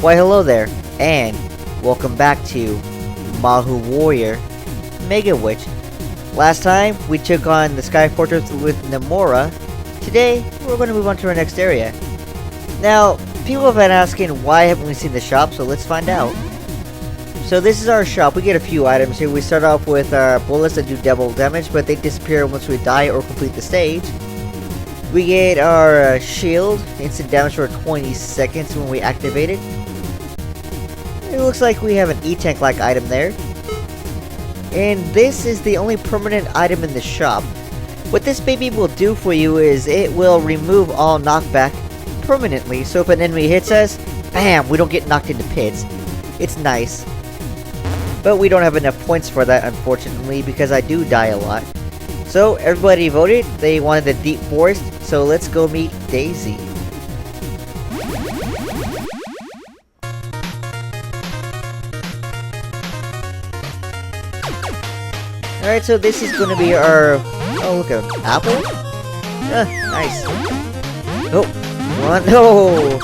Why hello there, and welcome back to Mahou Warrior Mega Witch. Last time we took on the Sky Fortress with Namora. Today we're going to move on to our next area. Now, people have been asking why haven't we seen the shop, so let's find out. So this is our shop. We get a few items here. We start off with our bullets that do double damage, but they disappear once we die or complete the stage. We get our shield, instant damage for 20 seconds when we activate it. It looks like we have an E-Tank like item there. And this is the only permanent item in the shop. What this baby will do for you is it will remove all knockback permanently. So if an enemy hits us, bam, we don't get knocked into pits. It's nice. But we don't have enough points for that, unfortunately, because I do die a lot. So everybody voted. They wanted the deep forest. So let's go meet Daisy. Alright, so this is gonna be our... Oh, look, an apple? Nice. Oh, one, no!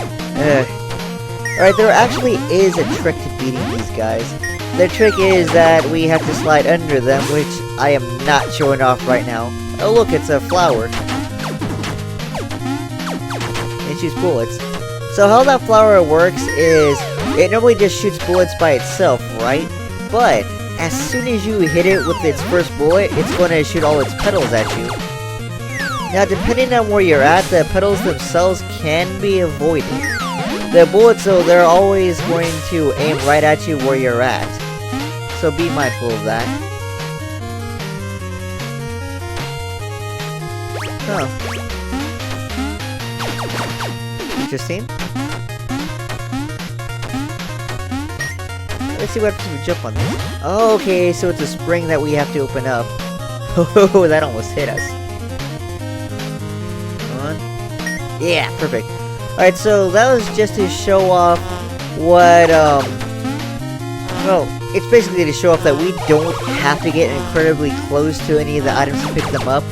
Alright, there actually is a trick to beating these guys. The trick is that we have to slide under them, which I am not showing off right now. Oh look, it's a flower. It shoots bullets. So how that flower works is, it normally just shoots bullets by itself, right? But as soon as you hit it with its first bullet, it's going to shoot all its petals at you. Now, depending on where you're at, the petals themselves can be avoided. The bullets, though, they're always going to aim right at you where you're at. So be mindful of that. Huh. Interesting. Let's see what happens if we jump on this. Oh, okay, so it's a spring that we have to open up. Oh, that almost hit us. Come on. Yeah, perfect. Alright, so that was just to show off what, well, it's basically to show off that we don't have to get incredibly close to any of the items to pick them up.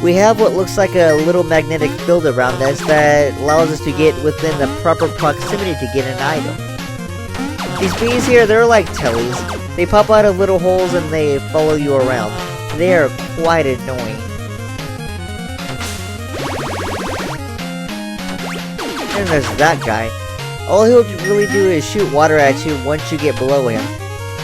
We have what looks like a little magnetic field around us that allows us to get within the proper proximity to get an item. These bees here, they're like tellies. They pop out of little holes and they follow you around. They are quite annoying. And there's that guy. All he'll really do is shoot water at you once you get below him.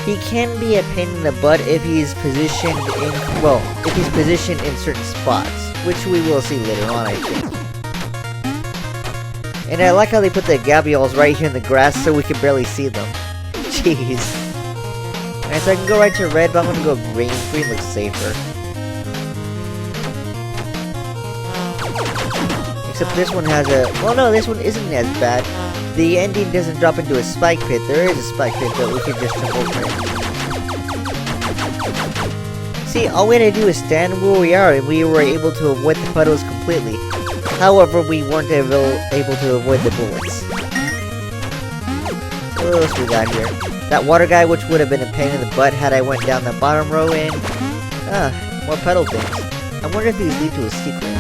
He can be a pain in the butt if he's positioned in, well, if he's positioned in certain spots, which we will see later on, I think. And I like how they put the gabrioles right here in the grass so we can barely see them. Jeez. Alright, so I can go right to red, but I'm gonna go green. Green looks safer. Except this one has a... Well, no, this one isn't as bad. The ending doesn't drop into a spike pit. There is a spike pit, but we can just jump over it. See, all we had to do is stand where we are, and we were able to avoid the puddles completely. However, we weren't able to avoid the bullets. So what else we got here? That water guy, which would have been a pain in the butt had I went down the bottom row, and... more petal things. I wonder if these lead to a secret.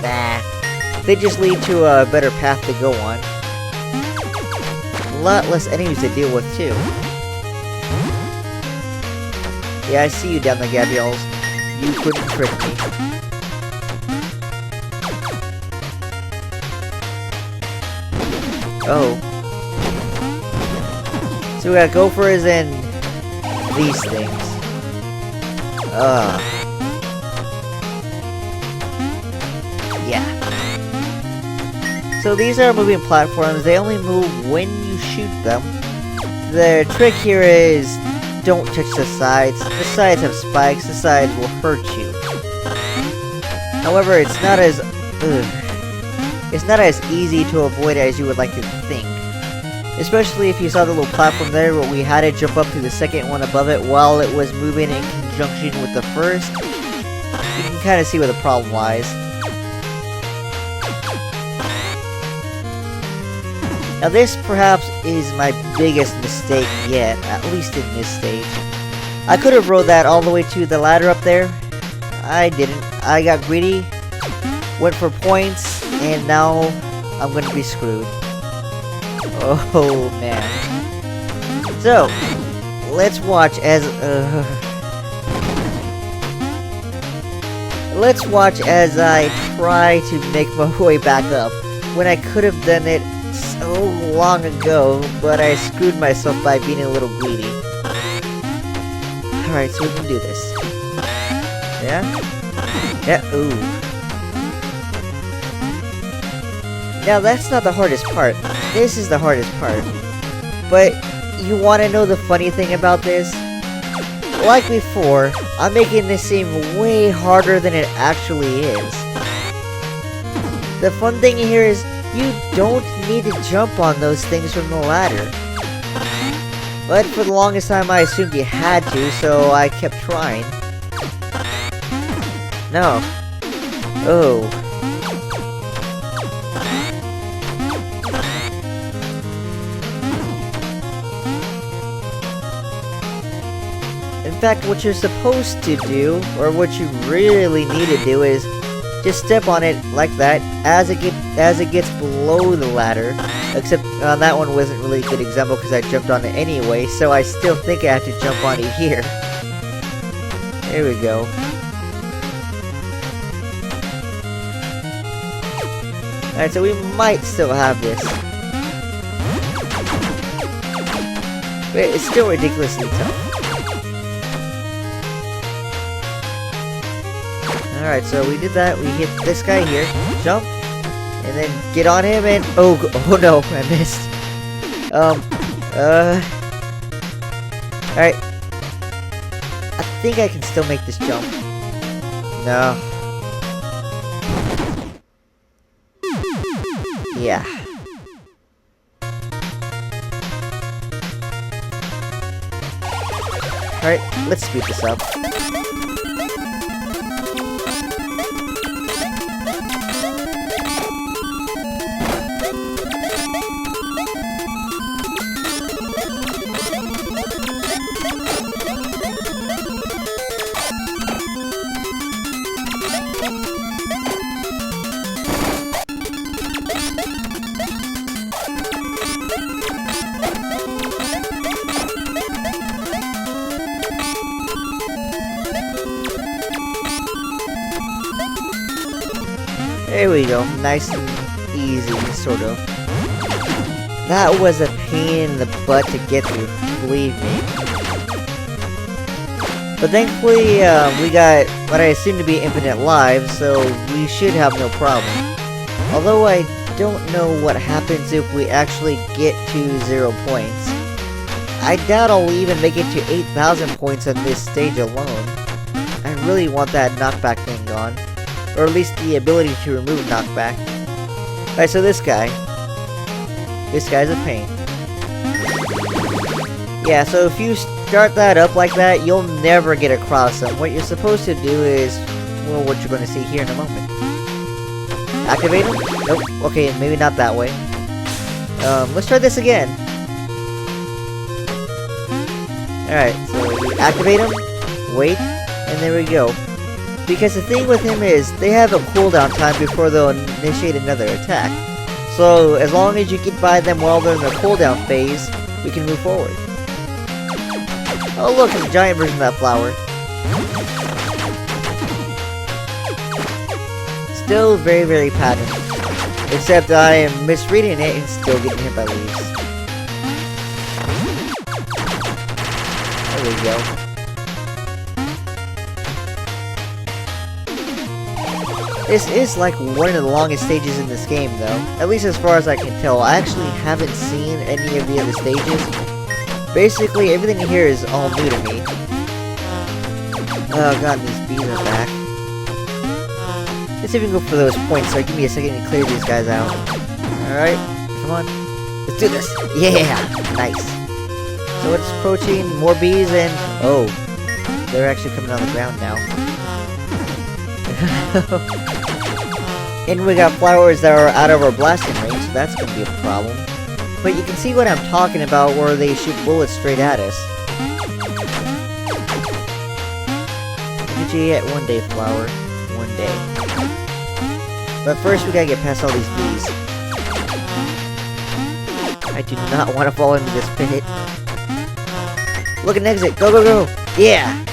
Nah. They just lead to a better path to go on. A lot less enemies to deal with, too. Yeah, I see you down the gabrioles. You couldn't trick me. Oh. So we got gophers and these things. Yeah. So these are moving platforms. They only move when you shoot them. The trick here is don't touch the sides. The sides have spikes. The sides will hurt you. However, it's not as easy to avoid as you would like to think. Especially if you saw the little platform there where we had to jump up to the second one above it while it was moving in conjunction with the first. You can kind of see where the problem lies. Now this perhaps is my biggest mistake yet, at least in this stage. I could have rode that all the way to the ladder up there. I didn't. I got greedy, went for points, and now I'm going to be screwed. Oh man. So, let's watch as I try to make my way back up when I could have done it so long ago, but I screwed myself by being a little greedy. Alright, so we can do this. Yeah? Yeah, ooh. Now that's not the hardest part. This is the hardest part. But you want to know the funny thing about this? Like before, I'm making this seem way harder than it actually is. The fun thing here is, you don't need to jump on those things from the ladder. But for the longest time I assumed you had to, so I kept trying. No. Oh. In fact, what you're supposed to do, or what you really need to do, is just step on it like that as it gets below the ladder. Except that one wasn't really a good example because I jumped on it anyway, so I still think I have to jump on it here. There we go. Alright, so we might still have this. But it's still ridiculously tough. Alright, so we did that. We hit this guy here. Jump. And then get on him and... Oh no, I missed. Alright. I think I can still make this jump. No. Yeah. Alright, let's speed this up. There we go, nice and easy, sort of. That was a pain in the butt to get through, believe me. But thankfully, we got what I assume to be infinite lives, so we should have no problem. Although I don't know what happens if we actually get to 0 points. I doubt I'll even make it to 8,000 points on this stage alone. I really want that knockback thing gone. Or at least the ability to remove knockback. Alright, so this guy. This guy's a pain. Yeah, so if you start that up like that, you'll never get across them. What you're supposed to do is, well, what you're going to see here in a moment. Activate him? Nope. Okay, maybe not that way. Let's try this again. Alright, so you activate him, wait, and there we go. Because the thing with him is, they have a cooldown time before they'll initiate another attack. So, as long as you get by them while they're in their cooldown phase, we can move forward. Oh look, it's a giant version of that flower. Still very, very patterned. Except I am misreading it and still getting hit by leaves. There we go. This is like one of the longest stages in this game, though. At least as far as I can tell. I actually haven't seen any of the other stages. Basically, everything here is all new to me. Oh god, these bees are back. Let's see if we can go for those points, so give me a second to clear these guys out. Alright, come on. Let's do this! Yeah! Nice. So it's approaching more bees and... Oh. They're actually coming on the ground now. And we got flowers that are out of our blasting range, so that's gonna be a problem. But you can see what I'm talking about, where they shoot bullets straight at us. Get you yet one day, flower. One day. But first we gotta get past all these bees. I do not want to fall into this pit. Look at an exit. Go, go, go. Yeah.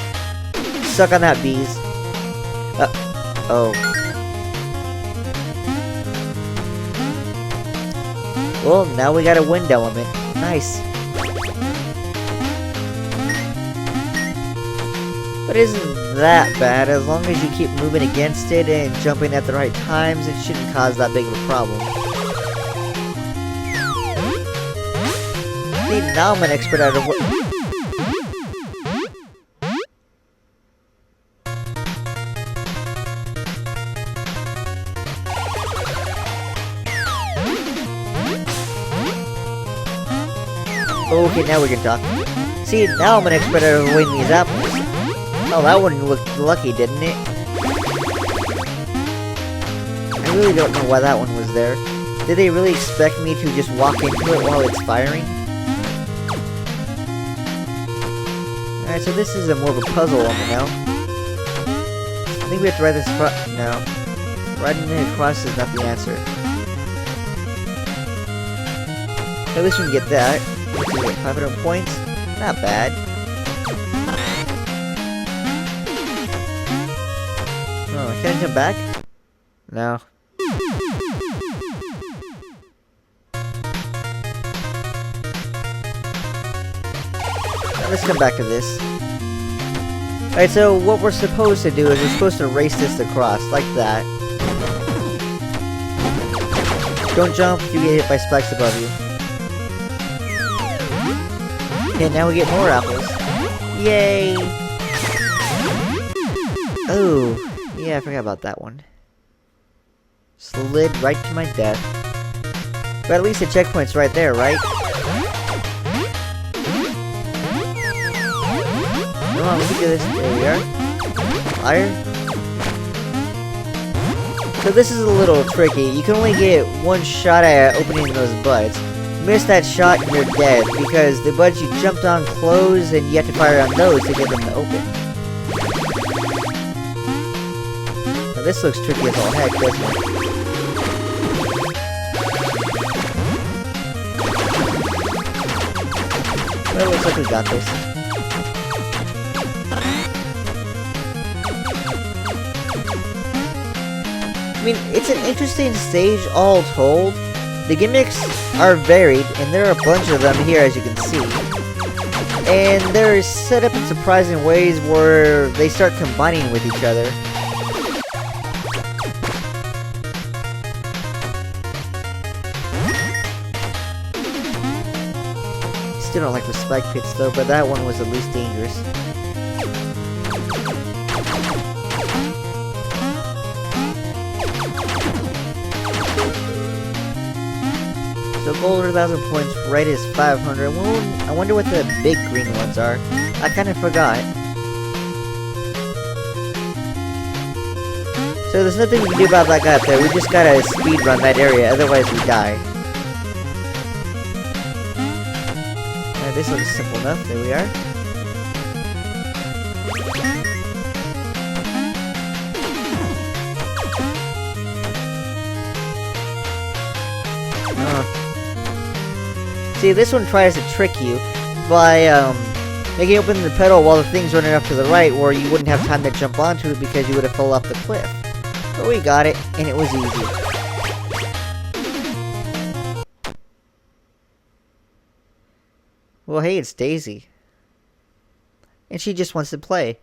Suck on that, bees. Oh. Well, now we got a wind element. Nice. But isn't that bad? As long as you keep moving against it and jumping at the right times, it shouldn't cause that big of a problem. See, now I'm an expert at it. Okay, now we can talk. See, now I'm an expert at avoiding these apples. Oh, that one looked lucky, didn't it? I really don't know why that one was there. Did they really expect me to just walk into it while it's firing? Alright, so this is more of a puzzle one now. I think we have to ride this across. No. Riding it across is not the answer. At least we can get that. 500 points? Not bad. Oh, can I jump back? No. Now let's come back to this. Alright, so what we're supposed to do is we're supposed to race this across, like that. Don't jump, you get hit by spikes above you. Okay, now we get more apples. Yay! Oh, yeah, I forgot about that one. Slid right to my death. But at least the checkpoint's right there, right? Come on, let me do this. There we are. Fire. So this is a little tricky. You can only get one shot at opening those buds. Miss that shot and you're dead, because the buds you jumped on close and you have to fire on those to get them to open. Now this looks tricky as all heck, doesn't it? Well, it looks like we got this. I mean, it's an interesting stage all told. The gimmicks are varied, and there are a bunch of them here, as you can see. And they're set up in surprising ways where they start combining with each other. Still don't like the spike pits though, but that one was the least dangerous. So gold 1,000 points, red is 500. Well, I wonder what the big green ones are. I kind of forgot. So there's nothing we can do about that guy up there. We just gotta speed run that area, otherwise we die. This looks simple enough. There we are. See, this one tries to trick you by making you open the pedal while the thing's running up to the right, where you wouldn't have time to jump onto it because you would have fell off the cliff. But we got it, and it was easy. Well, hey, it's Daisy. And she just wants to play.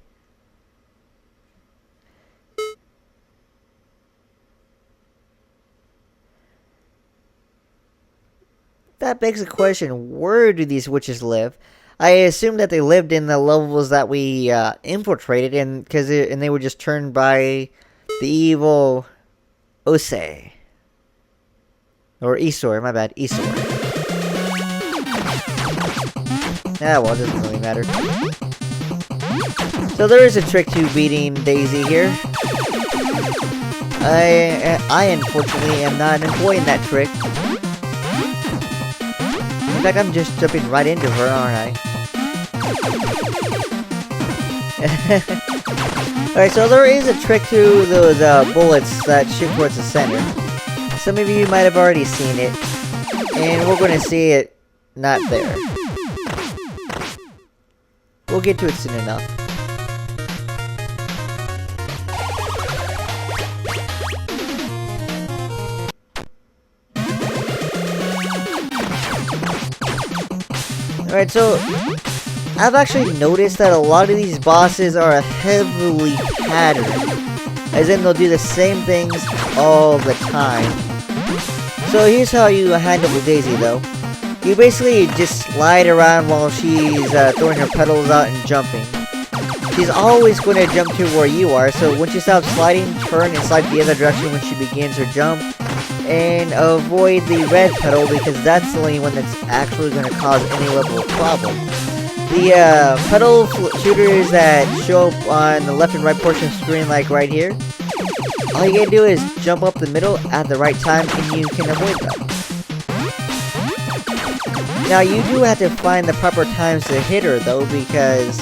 That begs the question, where do these witches live? I assume that they lived in the levels that we infiltrated, and they were just turned by the evil Ose. Or Isor, my bad, Isor. Ah, well, it doesn't really matter. So there is a trick to beating Daisy here. I unfortunately am not employing that trick. In fact, I'm just jumping right into her, aren't I? Alright, so there is a trick to those bullets that shoot towards the center. Some of you might have already seen it. And we're gonna see it not there. We'll get to it soon enough. Alright, so I've actually noticed that a lot of these bosses are heavily patterned. As in they'll do the same things all the time. So here's how you handle the Daisy though. You basically just slide around while she's throwing her petals out and jumping. She's always going to jump to where you are, so when she stops sliding, turn and slide the other direction when she begins her jump. And avoid the red petal because that's the only one that's actually going to cause any level of problem. The petal shooters that show up on the left and right portion of the screen, like right here, all you gotta do is jump up the middle at the right time and you can avoid them. Now you do have to find the proper times to hit her though, because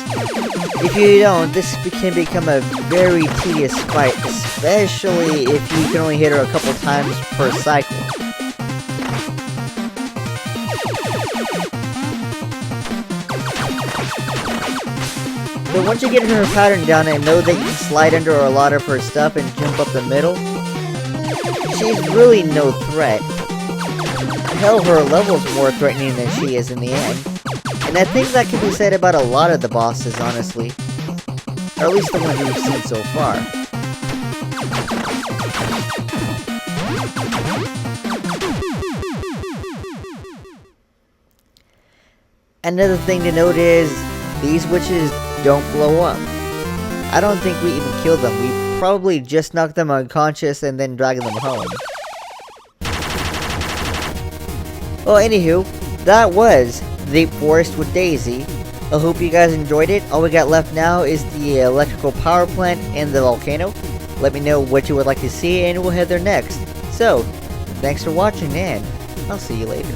if you don't, this can become a very tedious fight, especially if you can only hit her a couple times per cycle. But once you get her pattern down and know that you can slide under a lot of her stuff and jump up the middle, she's really no threat. Hell, her level's more threatening than she is in the end. And I think that can be said about a lot of the bosses, honestly. Or at least the ones we've seen so far. Another thing to note is, these witches don't blow up. I don't think we even killed them. We probably just knocked them unconscious and then dragged them home. Well, anywho, that was the Forest with Daisy. I hope you guys enjoyed it. All we got left now is the electrical power plant and the volcano. Let me know what you would like to see and we'll head there next. So, thanks for watching and I'll see you later.